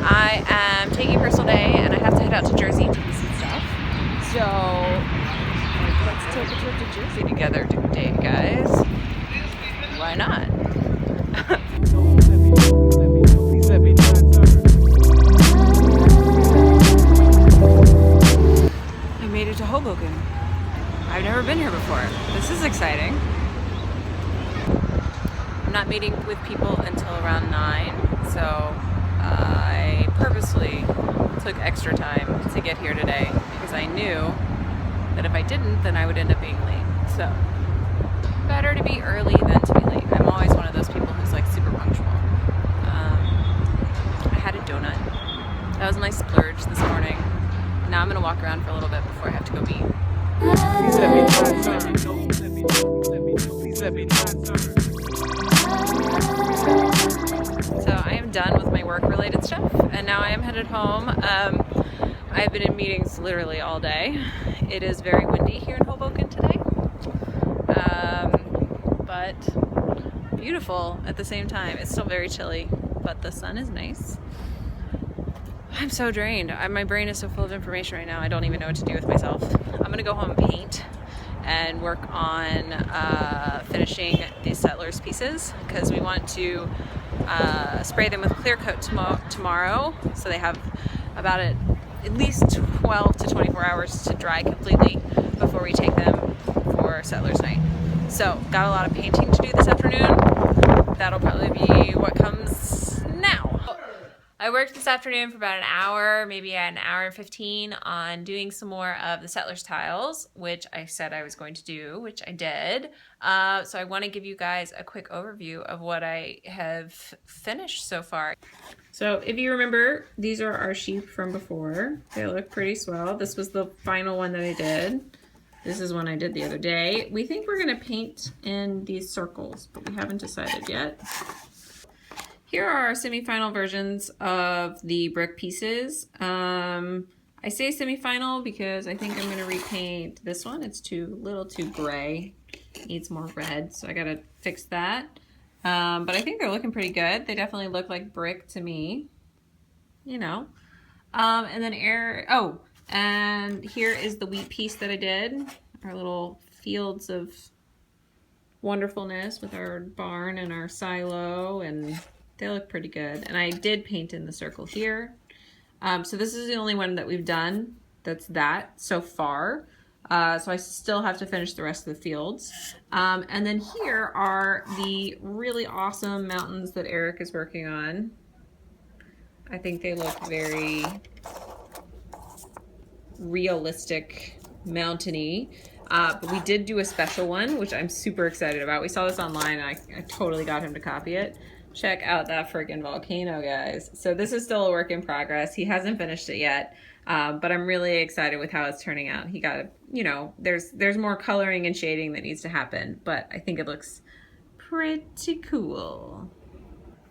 I am taking a personal day and I have to head out to Jersey to do some stuff. So let's take a trip to Jersey together today, guys. Why not? I made it to Hoboken. I've never been here before. This is exciting. I'm not meeting with people until around 9, so I purposely took extra time to get here today because I knew that if I didn't, then I would end up being late. So better to be early than to be late. I'm always one of those people who's like super punctual. I had a donut. That was my splurge this morning. Now I'm gonna walk around for a little bit before I have to go eat. Please let me know. Please let me know. So I am done with my work-related stuff, and now I am headed home. I've been in meetings literally all day. It is very windy here in Hoboken today, but beautiful at the same time. It's still very chilly, but the sun is nice. I'm so drained. My brain is so full of information right now, I don't even know what to do with myself. I'm gonna go home and paint and work on finishing these Settlers pieces because we want to spray them with clear coat tomorrow, so they have about at least 12 to 24 hours to dry completely before we take them for Settlers night. So got a lot of painting to do this afternoon. That'll probably be what comes now. I worked this afternoon for about an hour, maybe an hour and 15 on doing some more of the Settlers tiles, which I said I was going to do, which I did. So I want to give you guys a quick overview of what I have finished so far. So if you remember, these are our sheep from before. They look pretty swell. This was the final one that I did. This is one I did the other day. We think we're going to paint in these circles, but we haven't decided yet. Here are our semi-final versions of the brick pieces. I say semi-final because I think I'm going to repaint this one. It's a little too gray. Needs more red, so I got to fix that. But I think they're looking pretty good. They definitely look like brick to me, you know. And then and here is the wheat piece that I did. Our little fields of wonderfulness with our barn and our silo, and they look pretty good. And I did paint in the circle here. So this is the only one that we've done that's that so far. So I still have to finish the rest of the fields. And then here are the really awesome mountains that Eric is working on. I think they look very realistic, mountainy. But we did do a special one, which I'm super excited about. We saw this online and I totally got him to copy it. Check out that freaking volcano, guys. So this is still a work in progress. He hasn't finished it yet, but I'm really excited with how it's turning out. He got, there's more coloring and shading that needs to happen, but I think it looks pretty cool.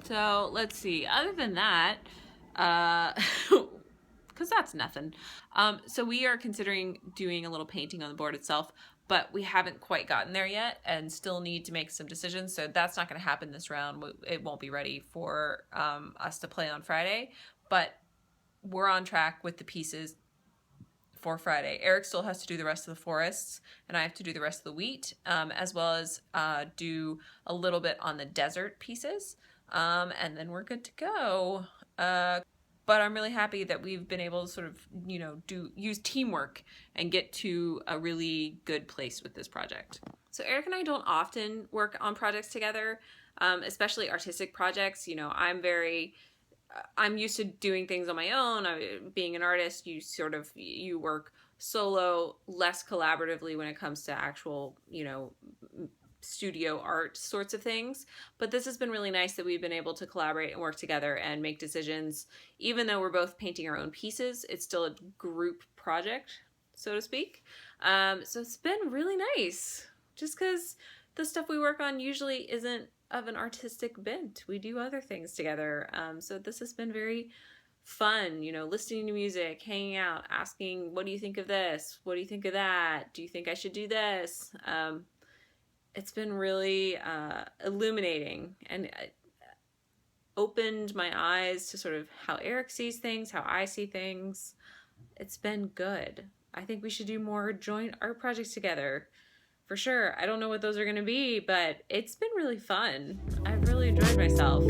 So let's see, other than that, because that's nothing. So we are considering doing a little painting on the board itself, but we haven't quite gotten there yet and still need to make some decisions. So that's not going to happen this round. It won't be ready for us to play on Friday, but we're on track with the pieces for Friday. Eric still has to do the rest of the forests, and I have to do the rest of the wheat, as well as do a little bit on the desert pieces. And then we're good to go. But I'm really happy that we've been able to sort of, use teamwork and get to a really good place with this project. So Eric and I don't often work on projects together, especially artistic projects. I'm used to doing things on my own. Being an artist, you work solo, less collaboratively when it comes to actual, studio art sorts of things. But this has been really nice that we've been able to collaborate and work together and make decisions. Even though we're both painting our own pieces, it's still a group project, so to speak. So it's been really nice, just because the stuff we work on usually isn't of an artistic bent. We do other things together. So this has been very fun, listening to music, hanging out, asking, what do you think of this? What do you think of that? Do you think I should do this? It's been really illuminating, and opened my eyes to sort of how Eric sees things, how I see things. It's been good. I think we should do more joint art projects together. For sure. I don't know what those are going to be, but it's been really fun. I've really enjoyed myself.